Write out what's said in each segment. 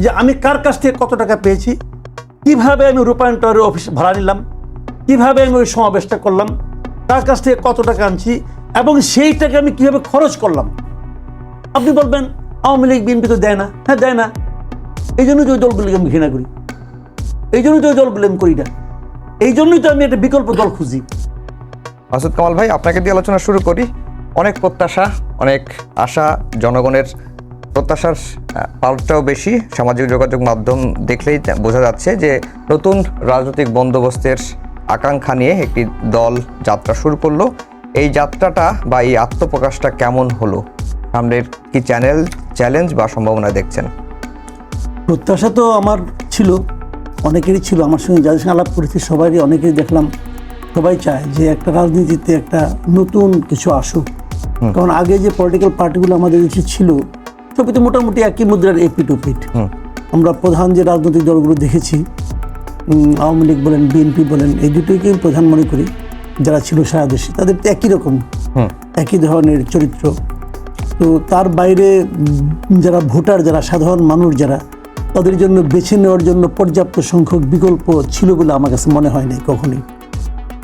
যে আমি কার কাছ থেকে কত টাকা পেয়েছি, কিভাবে আমি রূপায়ণ টাওয়ারের অফিস ভাড়া নিলাম, কিভাবে আমি ওই সমাবেশটা করলাম, কার কাছ থেকে কত টাকা আনছি এবং সেই টাকা আমি কিভাবে খরচ করলাম। আপনি বলবেন আওয়ামী লীগ বিএনপি তো দেয় না। হ্যাঁ, দেয় না। এই জন্যই তো ওই দলগুলিকে আমি ঘৃণা করি, এই জন্যই তো ওই দলগুলি আমি করি না, এই জন্যই তো আমি একটা বিকল্প দল খুঁজি। মাসুদ কামাল ভাই, আপনাকে দিয়ে আলোচনা শুরু করি। অনেক প্রত্যাশা, অনেক আশা, জনগণের প্রত্যাশার পাল্টাও বেশি। সামাজিক যোগাযোগ মাধ্যম দেখলেই বোঝা যাচ্ছে যে নতুন রাজনৈতিক বন্দোবস্তের আকাঙ্ক্ষা নিয়ে একটি দল যাত্রা শুরু করলো। এই যাত্রাটা বা এই আত্মপ্রকাশটা কেমন হলো? সামনের কি চ্যালেঞ্জ বা সম্ভাবনা দেখছেন? প্রত্যাশা তো আমার ছিল, অনেকেরই ছিল। আমার সঙ্গে যাদের সঙ্গে আলাপ করেছি সবারই, অনেকেই দেখলাম সবাই চায় যে একটা রাজনীতিতে একটা নতুন কিছু আসুক। কারণ আগে যে পলিটিক্যাল পার্টিগুলো আমাদের দেশে ছিল সবই তো মোটামুটি একই মুদ্রার এপিট ওপিট। আমরা প্রধান যে রাজনৈতিক দলগুলো দেখেছি, আওয়ামী লীগ বলেন, বিএনপি বলেন, এই দুটোকেই প্রধান মনে করি যারা ছিল সারা দেশে, তাদের তো একই রকম, একই ধরনের চরিত্র। তো তার বাইরে যারা ভোটার, যারা সাধারণ মানুষ, যারা তাদের জন্য বেছে নেওয়ার জন্য পর্যাপ্ত সংখ্যক বিকল্প ছিল বলে আমার কাছে মনে হয় নাই কখনোই।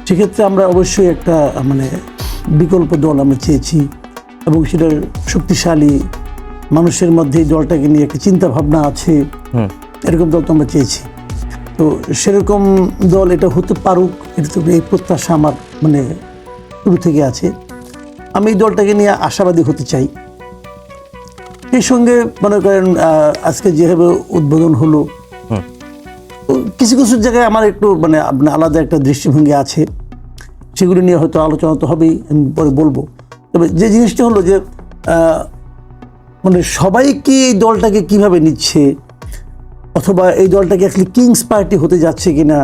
সেক্ষেত্রে আমরা অবশ্যই একটা বিকল্প দল আমরা চেয়েছি এবং সেটার শক্তিশালী মানুষের মধ্যে এই দলটাকে নিয়ে একটা চিন্তা ভাবনা আছে, এরকম দল তো আমরা চেয়েছি। তো সেরকম দল এটা হতে পারুক, এটা তো এই প্রত্যাশা আমার শুরু থেকে আছে। আমি এই দলটাকে নিয়ে আশাবাদী হতে চাই। এই সঙ্গে মনে করেন আজকে যেভাবে উদ্বোধন হলো, কিছু কিছু জায়গায় আমার একটু আলাদা একটা দৃষ্টিভঙ্গি আছে, সেগুলি নিয়ে হয়তো আলোচনা তো হবেই, আমি পরে বলবো। তবে যে জিনিসটা হলো যে সবাই কি এই দলটাকে কিভাবে নিচ্ছে, অথবা এই দলটাকে আসলে কিংস পার্টি হতে যাচ্ছে কিনা,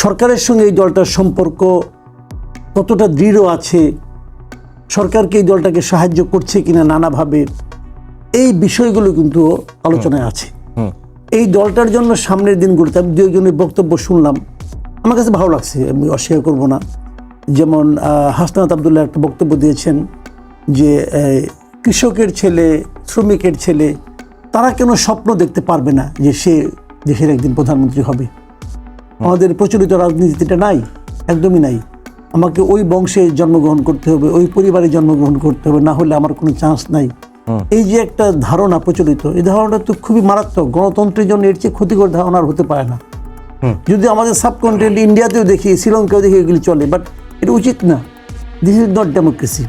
সরকারের সঙ্গে এই দলটার সম্পর্ক কতটা দৃঢ় আছে, সরকারকে এই দলটাকে সাহায্য করছে কিনা নানাভাবে, এই বিষয়গুলো কিন্তু আলোচনায় আছে। এই দলটার জন্য সামনের দিনগুলোতে আমি দু একজনের বক্তব্য শুনলাম, আমার কাছে ভালো লাগছে, আমি অস্বীকার করব না। যেমন হাসনাত আবদুল্লাহ একটা বক্তব্য দিয়েছেন যে কৃষকের ছেলে, শ্রমিকের ছেলে, তারা কেন স্বপ্ন দেখতে পারবে না যে সে দেশের একদিন প্রধানমন্ত্রী হবে। আমাদের প্রচলিত রাজনীতিটা নাই, একদমই নাই। আমাকে ওই বংশে জন্মগ্রহণ করতে হবে, ওই পরিবারে জন্মগ্রহণ করতে হবে, না হলে আমার কোনো চান্স নাই। এই যে একটা ধারণা প্রচলিত, এই ধারণাটা তো খুবই মারাত্মক। গণতন্ত্রের জন্য এর চেয়ে ক্ষতিকর ধারণা আর হতে পারে না। যদি আমাদের সাবকন্টিনেন্ট ইন্ডিয়াতেও দেখি, শ্রীলঙ্কাও দেখি, এগুলি চলে, বাট এটা উচিত না। This is not democracy.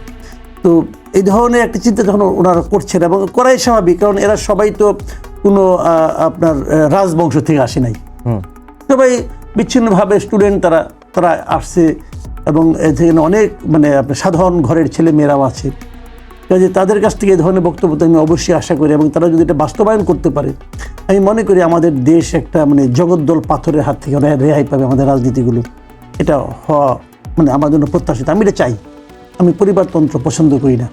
তো এই ধরনের একটা চিন্তা যখন ওনারা করছেন, এবং করাই স্বাভাবিক, কারণ এরা সবাই তো কোনো আপনার রাজবংশ থেকে আসে নাই, সবাই বিচ্ছিন্নভাবে স্টুডেন্ট, তারা আসছে, এবং এখানে অনেক আপনার সাধারণ ঘরের ছেলে মেয়েরাও আছে। কাজে তাদের কাছ থেকে এই ধরনের বক্তব্য আমি অবশ্যই আশা করি, এবং তারা যদি এটা বাস্তবায়ন করতে পারে, আমি মনে করি আমাদের দেশ একটা জগদ্দল পাথরের হাত থেকে রেহাই পাবে আমাদের রাজনীতিগুলো। এটা হওয়া আমার জন্য প্রত্যাশিত, আমি এটা চাই। আমি পরিবারতন্ত্র পছন্দ করি না,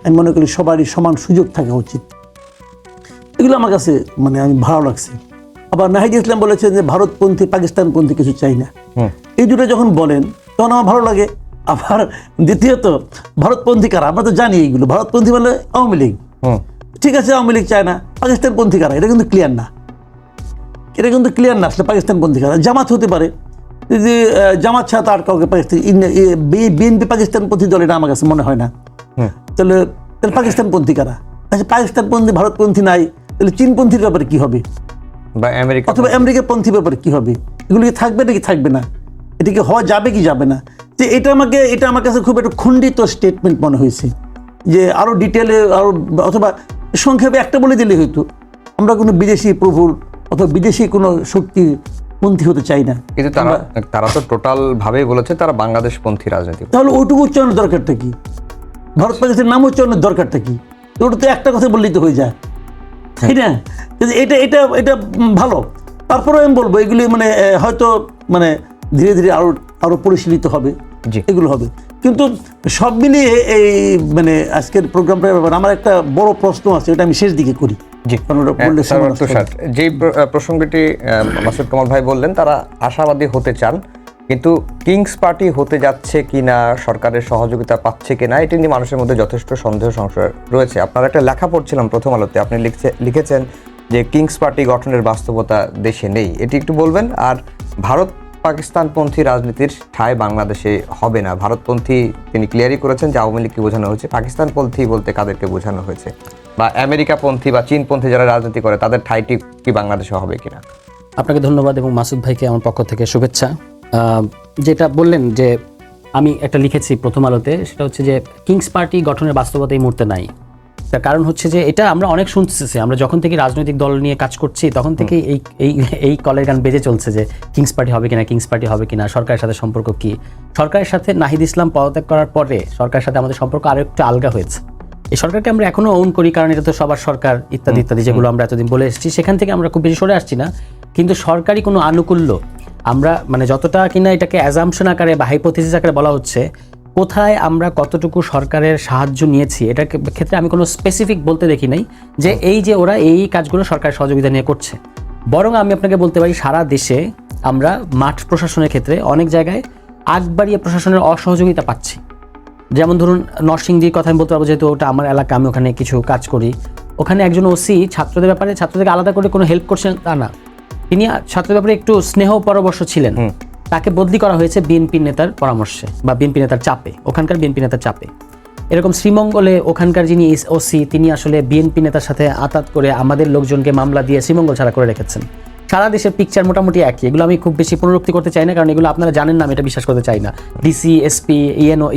আমি মনে করি সবারই সমান সুযোগ থাকা উচিত। এগুলো আমার কাছে আমি ভালো লাগছে। আবার নাহিদ ইসলাম বলেছেন যে ভারতপন্থী পাকিস্তানপন্থী কিছু চাই না। এই দুটো যখন বলেন তখন আমার ভালো লাগে। আবার দ্বিতীয়ত ভারতপন্থী কারা, আমরা তো জানি এইগুলো। ভারতপন্থী বলে আওয়ামী লীগ, ঠিক আছে, আওয়ামী লীগ চায় না। পাকিস্তানপন্থী কারা, এটা কিন্তু ক্লিয়ার না, এটা কিন্তু ক্লিয়ার না আসলে পাকিস্তানপন্থী কারা। জামাত হতে পারে, যদি জামাত ছাড়া তার কাউকে পাকিস্তান, বিএনপি পাকিস্তানপন্থী দল, এটা আমার কাছে মনে হয় না। তাহলে পাকিস্তানপন্থী কারা? আচ্ছা, পাকিস্তানপন্থী ভারতপন্থী নাই, তাহলে চীনপন্থীর ব্যাপারে কি হবে, বা আমেরিকা অথবা আমেরিকাপন্থী ব্যাপারে কি হবে? এগুলো কি থাকবে নাকি থাকবে না? এটা কি হওয়া যাবে কি যাবে না? যে এটা আমার কাছে খুব একটা খণ্ডিত স্টেটমেন্ট মনে হয়েছে, যে আরও ডিটেলে আরও, অথবা সংক্ষেপে একটা বলে দিলে হয়তো আমরা কোনো বিদেশি প্রভুর অথবা বিদেশি কোনো শক্তির পন্থী হতে চাই না। কিন্তু তারা তো টোটাল ভাবেই বলেছে তারা বাংলাদেশ পন্থী রাজনীতি। তাহলে ওইটুকু উচ্চারণের দরকারটা কি? ভারত পাকিস্তানের নাম উচ্চারণের দরকারটা কি? ওটা তো একটা কথা বললেই তো হয়ে যায়, তাই না? এটা এটা এটা ভালো। তারপরে আমি বলবো এগুলি হয়তো ধীরে ধীরে আরো পরিশীলিত হবে, এগুলো হবে। কিন্তু সব মিলিয়ে এই আজকের প্রোগ্রামটার ব্যাপারে আমার একটা বড় প্রশ্ন আছে, এটা আমি শেষ দিকে করি। যেই প্রসঙ্গটি মাসুদ কামাল ভাই বললেন, তারা আশাবাদী হতে চান, কিন্তু কিংস পার্টি হতে যাচ্ছে কিনা, সরকারের সহযোগিতা পাচ্ছে কিনা, এটি নিয়ে মানুষের মধ্যে যথেষ্ট সন্দেহ সংশয় রয়েছে। আপনার একটা লেখা পড়ছিলাম প্রথম আলোতে, আপনি লিখেছেন যে কিংস পার্টি গঠনের বাস্তবতা দেশে নেই, এটি একটু বলবেন। আর ভারত পাকিস্তানপন্থী রাজনীতির ঠাঁই বাংলাদেশে হবে না। ভারতপন্থী তিনি ক্লিয়ারই করেছেন যে আওয়ামী লীগকে বোঝানো হয়েছে, পাকিস্তানপন্থী বলতে কাদেরকে বোঝানো হয়েছে, বা আমেরিকাপন্থী বা চীনপন্থী যারা রাজনীতি করে তাদের ঠাঁইটি কি বাংলাদেশে হবে কিনা? আপনাকে ধন্যবাদ এবং মাসুদ ভাইকে আমার পক্ষ থেকে শুভেচ্ছা। যেটা বললেন যে আমি একটা লিখেছি প্রথম আলোতে, সেটা হচ্ছে যে কিংস পার্টি গঠনের বাস্তবতা এই মুহূর্তে নাই। তার কারণ হচ্ছে যে এটা আমরা অনেক শুনতেছি, আমরা যখন থেকে রাজনৈতিক দল নিয়ে কাজ করছি তখন থেকেই এই কলের গান বেজে চলছে যে কিংস পার্টি হবে কিনা, কিংস পার্টি হবে কিনা, সরকারের সাথে সম্পর্ক কি। সরকারের সাথে নাহিদ ইসলাম পদত্যাগ করার পরে সরকারের সাথে আমাদের সম্পর্ক আরও একটু আলগা হয়েছে। এই সরকারকে আমরা এখনো ওন করি, কারণ এটা তো সবার সরকার ইত্যাদি ইত্যাদি যেগুলো আমরা এতদিন বলে এসেছি, সেখান থেকে আমরা খুব বেশি সরে আসছি না। কিন্তু সরকারি কোনো আনুকূল্য আমরা মানে যতটা কিনা এটাকে অ্যাজাম্পশন আকারে বা হাইপোথিসিস আকারে বলা হচ্ছে, কোথায় আমরা কতটুকু সরকারের সাহায্য নিয়েছি এটার ক্ষেত্রে আমি কোনো স্পেসিফিক বলতে দেখি নাই যে এই যে ওরা এই কাজগুলো সরকারের সহযোগিতা নিয়ে করছে। বরং আমি আপনাকে বলতে পারি সারা দেশে আমরা মাঠ প্রশাসনের ক্ষেত্রে অনেক জায়গায় আগ বাড়িয়ে প্রশাসনের অসহযোগিতা পাচ্ছি। যেমন ধরুন নরসিংদীর কথা আমি বলতে পারবো, যেহেতু ওটা আমার এলাকা, আমি ওখানে কিছু কাজ করি। ওখানে একজন ওসি ছাত্রদের ব্যাপারে ছাত্রদেরকে আলাদা করে কোনো হেল্প করছেন তা না, তিনি ছাত্রদের ব্যাপারে একটু স্নেহ পরবশ ছিলেন। তাকে বদলি করা হয়েছে বিএনপি নেতার পরামর্শে বা বিএনপি নেতার চাপে, ওখানকার বিএনপি নেতার চাপে। এরকম শ্রীমঙ্গলে ওখানকার যিনি ওসি তিনি আসলে বিএনপি নেতার সাথে আতাত করে আমাদের লোকজনকে মামলা দিয়ে শ্রীমঙ্গল ছাড়া করে রেখেছেন। সারা দেশের পিকচার মোটামুটি একই। এগুলো আমি খুব বেশি পুনরুক্তি করতে চাই না, কারণ এগুলো আপনারা জানেন না, আমি এটা বিশ্বাস করতে চাই না। ডিসি, এসপি,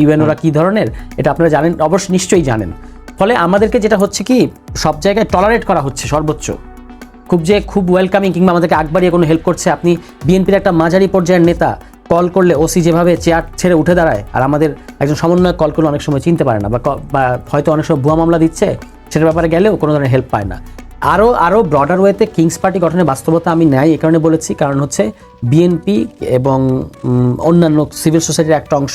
ইউএনওরা কী ধরনের এটা আপনারা জানেন, অবশ্যই নিশ্চয়ই জানেন। ফলে আমাদেরকে যেটা হচ্ছে কি সব জায়গায় টলারেট করা হচ্ছে সর্বোচ্চ, খুব ওয়েলকামিং কিংবা আমাদেরকে আগ বাড়িয়ে কোনো হেল্প করছে। আপনি বিএনপির একটা মাঝারি পর্যায়ের নেতা কল করলে ওসি যেভাবে চেয়ার ছেড়ে উঠে দাঁড়ায়, আর আমাদের একজন সমন্বয়ক কল করলে অনেক সময় চিনতে পারে না, বা হয়তো অনেক সময় ভুয়া মামলা দিচ্ছে, সেটার ব্যাপারে গেলেও কোনো ধরনের হেল্প পায় না। আরও ব্রডার ওয়েতে কিংস পার্টি গঠনের বাস্তবতা আমি নেই এই কারণে বলেছি, কারণ হচ্ছে বিএনপি এবং অন্যান্য সিভিল সোসাইটির একটা অংশ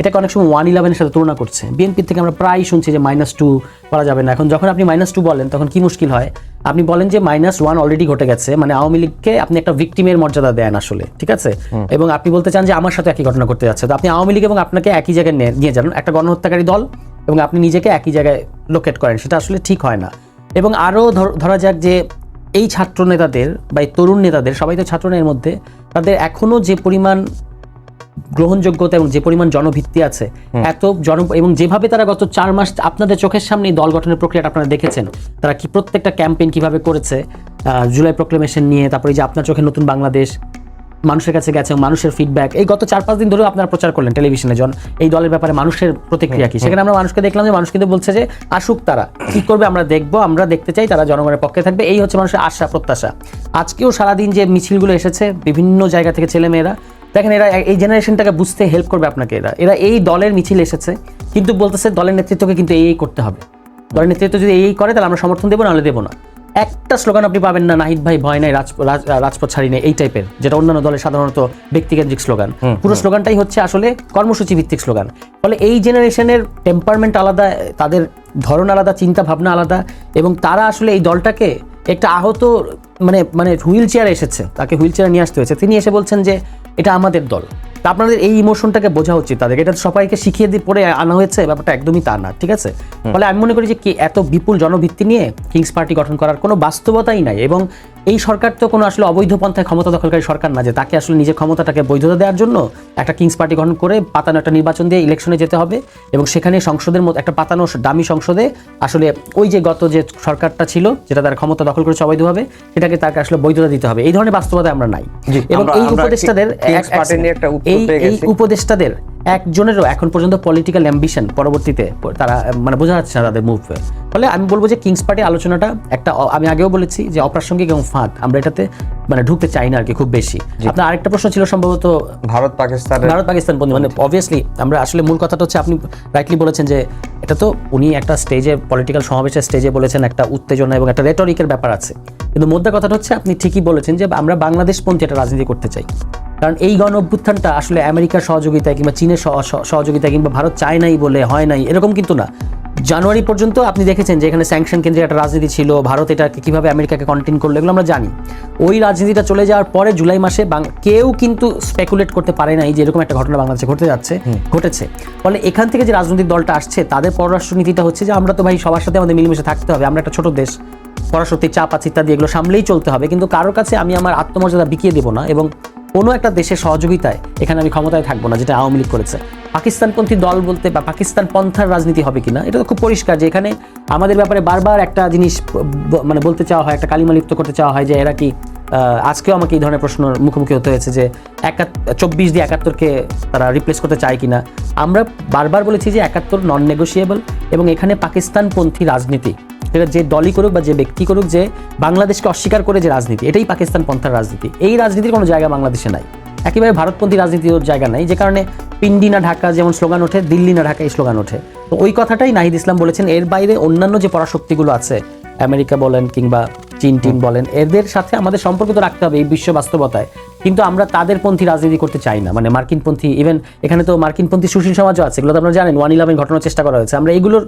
এটাকে অনেক সময় 111-এর সাথে তুলনা করছে। বিএনপির থেকে আমরা প্রায় শুনছি যে -2 করা যাবে না। এখন যখন আপনি -2 বলেন তখন কি মুশকিল হয়, আপনি বলেন যে -1 অলরেডি ঘটে গেছে, মানে আওয়ামী লীগকে আপনি একটা ভিকটিমের মর্যাদা দেন আসলে, ঠিক আছে? এবং আপনি বলতে চান যে আমার সাথে একই ঘটনা করতে যাচ্ছে, তো আপনি আওয়ামী লীগ এবং আপনাকে একই জায়গায় নিয়ে যান, একটা গণহত্যাকারী দল, এবং আপনি নিজেকে একই জায়গায় লোকেট করেন, সেটা আসলে ঠিক হয় না। এবং আরও ধরা যাক যে এই ছাত্র নেতাদের বা এই তরুণ নেতাদের, সবাই তো ছাত্র নেতাদের মধ্যে, তাদের এখনও যে পরিমাণ গ্রহণযোগ্যতা এবং যে পরিমাণ জনভিত্তি আছে, এবং যেভাবে তারা গত 4 মাস আপনাদের চোখের সামনে দল গঠনের প্রক্রিয়াটা আপনারা দেখেছেন, তারা কি প্রত্যেকটা ক্যাম্পেইন কিভাবে করেছে, জুলাই প্রক্লেমেশন নিয়ে, তারপরে যে আপনার চোখে নতুন বাংলাদেশ মানুষের কাছে গেছে, মানুষের ফিডব্যাক, এই গত 4-5 দিন ধরেও আপনারা প্রচার করলেন টেলিভিশনে এই দলের ব্যাপারে মানুষের প্রতিক্রিয়া কি, সেখানে আমরা মানুষকে দেখলাম যে মানুষ কিন্তু বলছে যে আসুক, তারা কি করবে আমরা দেখবো, আমরা দেখতে চাই তারা জনগণের পক্ষে থাকবে, এই হচ্ছে মানুষের আশা প্রত্যাশা। আজকেও সারাদিন যে মিছিলগুলো এসেছে বিভিন্ন জায়গা থেকে ছেলেমেয়েরা, দেখেন এরা এই জেনারেশনটাকে বুঝতে হেল্প করবে আপনাকে। এরা এই দলের মিছিল এসেছে, কিন্তু বলতেছে দলের নেতৃত্বকে কিন্তু এই করতে হবে, দলের নেতৃত্ব যদি এই করে তাহলে আমরা সমর্থন দেবো, নাহলে দেবো না। একটা স্লোগান আপনি পাবেন না নাহিদ ভাই ভয় নাই, রাজপথ ছাড়ি নেই, এই টাইপের, যেটা অন্যান্য দলের সাধারণত ব্যক্তিকেন্দ্রিক স্লোগান। পুরো স্লোগানটাই হচ্ছে আসলে কর্মসূচি ভিত্তিক স্লোগান। ফলে এই জেনারেশনের টেম্পারমেন্ট আলাদা, তাদের ধরন আলাদা, চিন্তা ভাবনা আলাদা, এবং তারা আসলে এই দলটাকে একটা আহত মানে হুইল চেয়ারে এসেছে, তাকে হুইল চেয়ারে নিয়ে আসতে হয়েছে, তিনি এসে বলছেন যে এটা আমাদের দল। তা আপনাদের এই ইমোশনটাকে বোঝা উচিত তাদেরকে, এটা সবাইকে শিখিয়ে দিয়ে পড়ে আনা হয়েছে, ব্যাপারটা একদমই তা না, ঠিক আছে? ফলে আমি মনে করি যে এত বিপুল জনভিত্তি নিয়ে কিংস পার্টি গঠন করার কোনো বাস্তবতাই নাই। এবং এই সরকার তো কোনো আসলে অবৈধ পন্থায় ক্ষমতা দখলকারী সরকার না যে তাকে আসলে নিজের ক্ষমতাটাকে বৈধতা দেওয়ার জন্য একটা কিংস পার্টি গঠন করে পাতানো একটা নির্বাচন দিয়ে ইলেকশনে যেতে হবে, এবং সেখানে সংসদের মধ্যে একটা পাতানো দামি সংসদে আসলে ওই যে গত যে সরকারটা ছিল যেটা তার ক্ষমতা দখল করেছে অবৈধভাবে, সেটাকে তাকে আসলে বৈধতা দিতে হবে। এই ধরনের বাস্তবতা আমরা নাই। এবং এই উপদেষ্টাদের একজনেরও এখন পর্যন্ত পলিটিক্যাল অ্যাম্বিশন পরবর্তীতে তারা মানে বোঝা যাচ্ছে না তাদের মুভ। ফলে আমি বলবো যে কিংস পার্টি আলোচনাটা একটা, আমি আগেও বলেছি যে অপ্রাসঙ্গিক এবং ফাঁদ, আমরা এটাতে মানে ঢুকতে চাই না আর কি খুব বেশি। আপনার আরেকটা প্রশ্ন ছিল সম্ভবত ভারত পাকিস্তান বন্ধু, মানে অবভিয়াসলি আমরা আসলে মূল কথাটা হচ্ছে আপনি রাইটলি বলেছেন যে এটা তো উনি একটা স্টেজে পলিটিক্যাল সমাবেশের স্টেজে বলেছেন, একটা উত্তেজনা এবং একটা রেটরিকের ব্যাপার আছে, কিন্তু মোদ্দা কথাটা হচ্ছে আপনি ঠিকই বলেছেন যে আমরা বাংলাদেশপন্থী একটা রাজনীতি করতে চাই। কারণ এই গণ অভ্যুত্থানটা আসলে আমেরিকার সহযোগিতায় কিংবা চীনের সহযোগিতায় কিংবা ভারত চায় নাই বলে হয় নাই এরকম কিন্তু না। জানুয়ারি পর্যন্ত আপনি দেখেছেন যে এখানে স্যাংশন কেন্দ্রিক একটা রাজনীতি ছিল, ভারত এটাকে কীভাবে আমেরিকাকে কন্টেইন করলো এগুলো আমরা জানি। ওই রাজনীতিটা চলে যাওয়ার পরে জুলাই মাসে কেউ কিন্তু স্পেকুলেট করতে পারে নাই যে এরকম একটা ঘটনা বাংলাদেশে ঘটেছে। ফলে এখান থেকে যে রাজনৈতিক দলটা আসছে তাদের পররাষ্ট্রনীতিটা হচ্ছে যে আমরা তো ভাই সবার সাথে আমাদের মিলেমিশে থাকতে হবে, আমরা একটা ছোট দেশ, পরাশক্তির চাপ আছে ইত্যাদি, এগুলো সামলেই চলতে হবে, কিন্তু কারোর কাছে আমি আমার আত্মমর্যাদা বিকিয়ে দেবো না এবং কোনো একটা দেশের সহযোগিতায় এখানে আমি ক্ষমতায় থাকবো না, যেটা আওয়ামী লীগ করেছে। পাকিস্তানপন্থী দল বলতে বা পাকিস্তান পন্থার রাজনীতি হবে কিনা এটা তো খুব পরিষ্কার, যে এখানে আমাদের ব্যাপারে বারবার একটা জিনিস মানে বলতে চাওয়া হয়, একটা কালিমা লিপ্ত করতে চাওয়া হয় যে এরা কি, আজকেও আমাকে এই ধরনের প্রশ্নের মুখোমুখি হতে হয়েছে যে 24 দিয়ে 71-কে তারা রিপ্লেস করতে চায় কিনা। আমরা বারবার বলেছি যে 71 নন নেগোশিয়েবল, এবং এখানে পাকিস্তানপন্থী রাজনীতি, এটা যে দলই করুক বা যে ব্যক্তি করুক, যে বাংলাদেশকে অস্বীকার করে যে রাজনীতি, এটাই পাকিস্তান পন্থার রাজনীতি। এই রাজনীতির কোনো জায়গা বাংলাদেশে নাই, একেবারে ভারতপন্থী রাজনীতির জায়গা নাই, যে কারণে পিন্ডি না ঢাকা যেমন স্লোগান ওঠে, দিল্লি না ঢাকা এই স্লোগান ওঠে। তো ওই কথাটাই নাহিদ ইসলাম বলেছেন। এর বাইরে অন্যান্য যে পরাশক্তিগুলো আছে, আমেরিকা বলেন কিংবা চীন বলেন, এদের সাথে আমাদের সম্পর্ক তো রাখতে হবে এই বিশ্ব বাস্তবতায়, কিন্তু আমরা তাদের পন্থী রাজনীতি করতে চাই না। মানে মার্কিনপন্থী, ইভেন এখানে তো মার্কিনপন্থী সুশীল সমাজও আছে, এগুলো তো আপনারা জানেন, 1/11 ঘটনার চেষ্টা করা হয়েছে। আমরা এগুলোর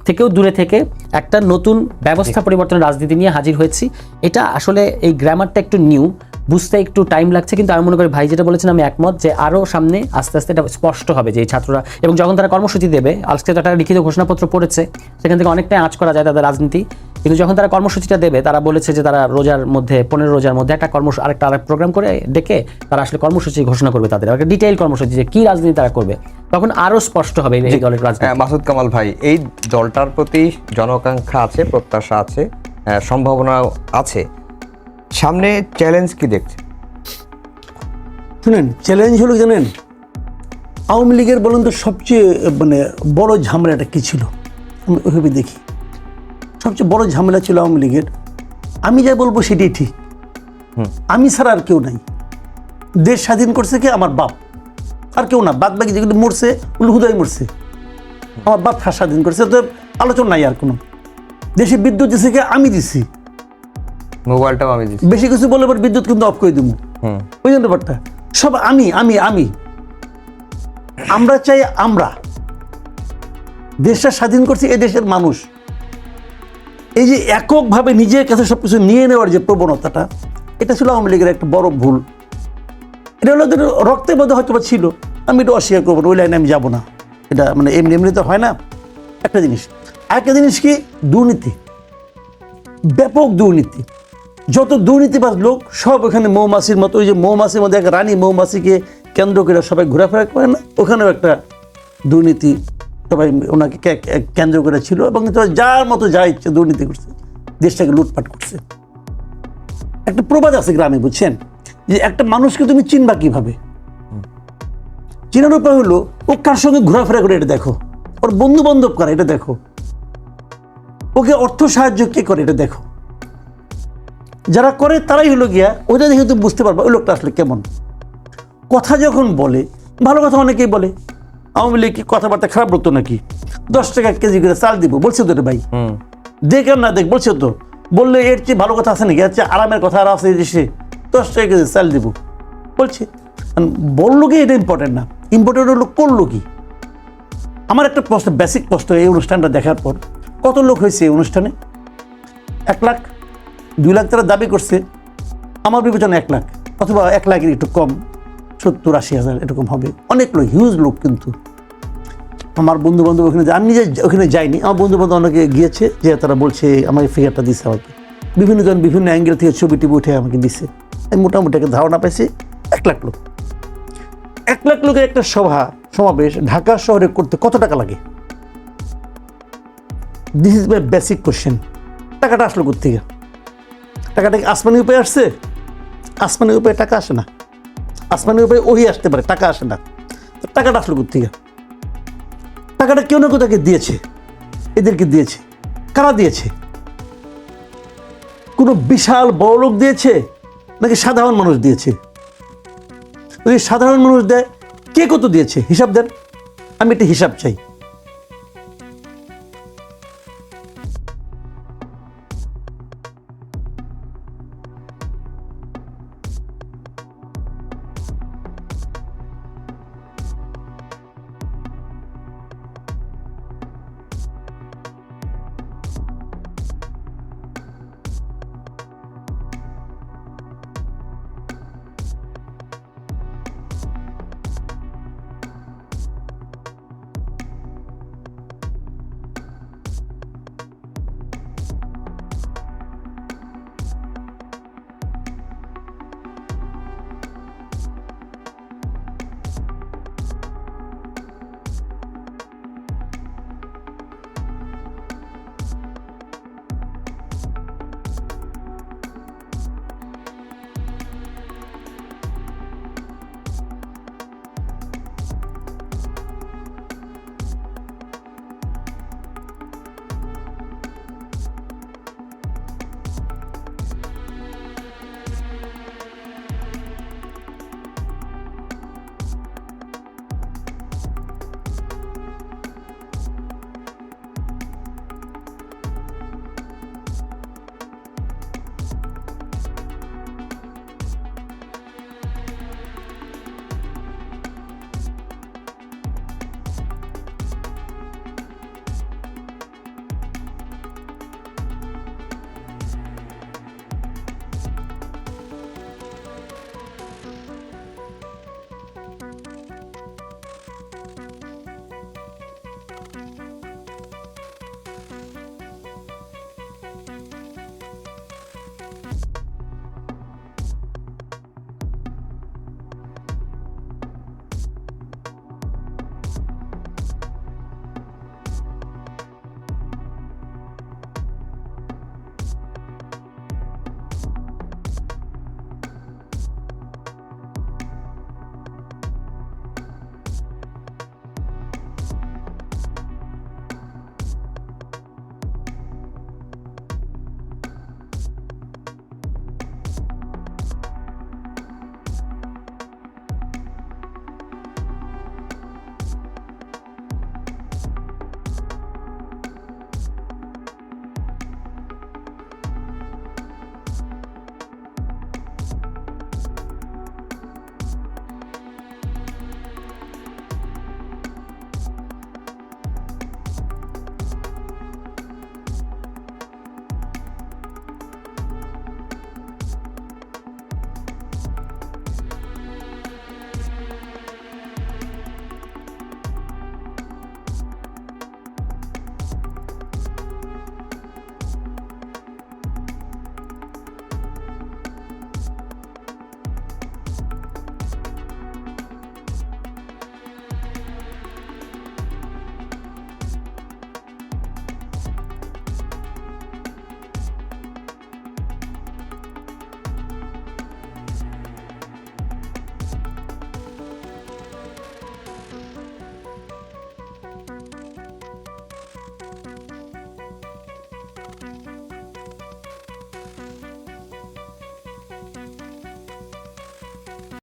থেকেও দূরে থেকে একটা নতুন ব্যবস্থা পরিবর্তনের রাজনীতি নিয়ে হাজির হয়েছি। এটা আসলে এই গ্রামারটা একটু নিউ, বুঝতে একটু টাইম লাগছে, কিন্তু আমি মনে করি ভাই যেটা বলেছেন আমি একমত, যে আরও সামনে আস্তে আস্তে এটা স্পষ্ট হবে যে এই ছাত্ররা, এবং যখন তারা কর্মসূচি দেবে, আজকে তো একটা লিখিত ঘোষণাপত্র পড়েছে, সেখান থেকে অনেকটাই আঁচ করা যায় তাদের রাজনীতি, কিন্তু যখন তারা কর্মসূচিটা দেবে, তারা বলেছে যে তারা রোজার মধ্যে 15 রোজার মধ্যে একটা আরেকটা প্রোগ্রাম করে ডেকে তারা আসলে কর্মসূচি ঘোষণা করবে, তাদের একটা ডিটেইল কর্মসূচি যে কী রাজনীতি তারা করবে, তখন আরও স্পষ্ট হবে এই দলের রাজনীতি। মাসুদ কামাল ভাই, এই দলটার প্রতি জনআকাঙ্ক্ষা আছে, প্রত্যাশা আছে, সম্ভাবনাও আছে, সামনে চ্যালেঞ্জ কি দেখছে? শুনেন, চ্যালেঞ্জ হলো জানেন, আওয়ামী লীগের বলেন তো সবচেয়ে মানে বড় ঝামেলাটা কী ছিল, আমি ওইভাবে দেখি সবচেয়ে বড় ঝামেলা ছিল আওয়ামী লীগের, আমি যা বলবো সেটাই ঠিক, আমি ছাড়া আর কেউ নাই, দেশ স্বাধীন করছে কে? আমার বাপ, আর কেউ না, বাদ বাকি যেগুলো মরছে ওগুলো হুদাই মরছে, আমার বাপ স্বাধীন করছে, তো আলোচনা নাই আর কোনো। দেশে বিদ্যুৎ দিছে কে? আমি দিছি, মোবাইলটাও আমি দিচ্ছি, বেশি কিছু বলে এবার বিদ্যুৎ কিন্তু অফ করে দেবো, ওই জন্য ব্যাপারটা সব আমি আমি আমি আমরা চাই, আমরা দেশটা স্বাধীন করছি এই দেশের মানুষ। এই যে এককভাবে নিজের কাছে সবকিছু নিয়ে নেওয়ার যে প্রবণতাটা, এটা ছিল আওয়ামী লীগের একটা বড় ভুল। এটা হলো রক্তের মধ্যে হয়তো বা ছিল, আমি এটা অস্বীকার করবো না, ওই লাইনে আমি যাবো না, এটা মানে এমনি এমনি তো হয় না। একটা জিনিস, আরেকটা জিনিস কি, দুর্নীতি, ব্যাপক দুর্নীতি, যত দুর্নীতিবাজ লোক সব ওখানে মৌমাছির মতো, ওই যে মৌমাছির মধ্যে একটা রানী মৌমাছিকে কেন্দ্র করে সবাই ঘোরাফেরা করে না, ওখানেও একটা দুর্নীতি সবাই ওনাকে কেন্দ্র করে ছিল, এবং যার মতো যা ইচ্ছে দুর্নীতি করছে, দেশটাকে লুটপাট করছে। একটা প্রবাদ আছে গ্রামে, বুঝছেন, যে একটা মানুষকে তুমি চিনবা কিভাবে, চিনার উপায় হলো ও কার সঙ্গে ঘোরাফেরা করে এটা দেখো, ওর বন্ধু বান্ধব করে এটা দেখো, ওকে অর্থ সাহায্য কে করে এটা দেখো, যারা করে তারাই হলো গিয়া, ওইটা দেখে তুমি বুঝতে পারবা ওই লোকটা আসলে কেমন। কথা যখন বলে, ভালো কথা অনেকেই বলে, আওয়ামী লীগ কি কথাবার্তা খারাপ বলতো নাকি, 10 টাকা কেজি করে চাল দিব বলছে তো রে ভাই, দেখ আর না দেখ বলছে তো, বললে এর চেয়ে ভালো কথা আছে নাকি, এর চেয়ে আরামের কথা আর আছে দেশে, 10 টাকা কেজি চাল দিব বলছে। বললো কি এটা ইম্পর্টেন্ট না, ইম্পর্টেন্ট হলো করলো কি। আমার একটা প্রশ্ন, বেসিক প্রশ্ন, এই অনুষ্ঠানটা দেখার পর কত লোক হয়েছে এই অনুষ্ঠানে? 1 লাখ 2 লাখ তারা দাবি করছে, আমার বিবেচনা 1 লাখ অথবা 1 লাখের একটু কম, 70-80 হাজার এরকম হবে, অনেক লোক, হিউজ লোক। কিন্তু আমার বন্ধু বান্ধব ওখানে, আমি নিজে ওখানে যাইনি, আমার বন্ধু বান্ধব অনেকে গিয়েছে, যে তারা বলছে আমার ফিগারটা দিচ্ছে আমাকে, বিভিন্ন জন বিভিন্ন অ্যাঙ্গেল থেকে ছবি টিভি উঠে আমাকে দিচ্ছে, আমি মোটামুটি একটা ধারণা পেয়েছি 1 লাখ লোক। 1 লাখ লোকের একটা সমাবেশ ঢাকা শহরে করতে কত টাকা লাগে? This is my basic question. টাকাটা আসলো কোত্থেকে? টাকাটা কি আসমানি উপায় আসছে? আসমানি উপায়ে টাকা আসে না, আসমানি উপায়ে ওই আসতে পারে, টাকা আসে না। টাকাটা আসলো কোত্থেকে? টাকাটা কেউ না কেউ তাকে দিয়েছে, এদেরকে দিয়েছে। কারা দিয়েছে? কোনো বিশাল বড় লোক দিয়েছে নাকি সাধারণ মানুষ দিয়েছে? যদি সাধারণ মানুষ দেয়, কে কত দিয়েছে হিসাব দেন, আমি একটা হিসাব চাই।